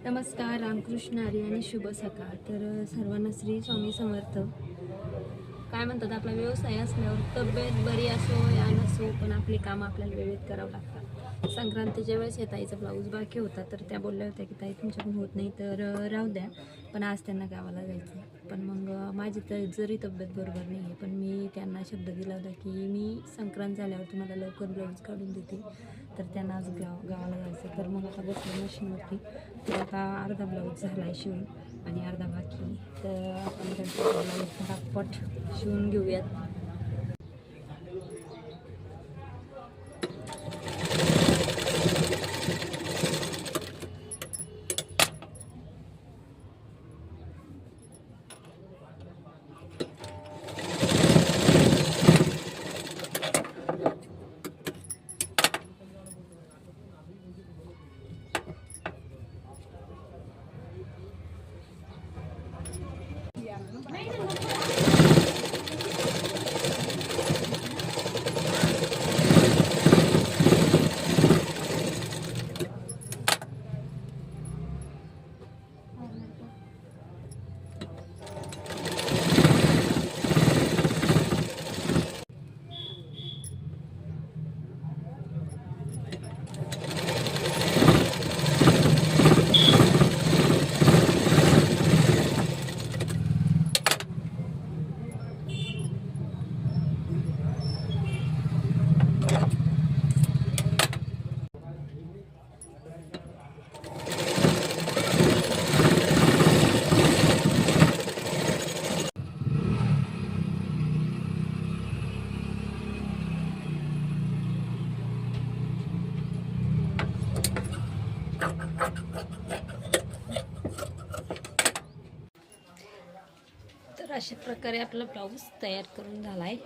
नमस्कार, रामकृष्ण हरी आणि शुभ सकाळ. तर सर्वांना श्री स्वामी समर्थ. काय म्हणतात, आपला व्यवसाय असल्यावर तब्येत बरी असो या नसो, पण आपली कामं आपल्याला वेळेत करावं लागतात. संक्रांतीच्या वेळेस हे ताईचा ब्लाऊज बाकी होता, तर त्या बोलल्या होत्या की ताई तुमच्याकडून होत नाही तर राहू द्या, पण आज त्यांना गावाला जायचं आहे. पण मग माझी तर जरी तब्येत बरोबर नाही आहे, पण मी त्यांना शब्द दिला होता की मी संक्रांत झाल्यावर तुम्हाला लवकर ब्लाऊज काढून देते. तर त्यांना आज गावाला जायचं. तर मग आता बसलं मशीनवरती. तर आता अर्धा ब्लाऊज झाला आहे शिवून आणि अर्धा बाकी. तर आपण त्यांचा ब्लाऊज फटाफट शिवून घेऊयात. तर अशा प्रकारे आपला ब्लाऊज तयार करून झाला आहे.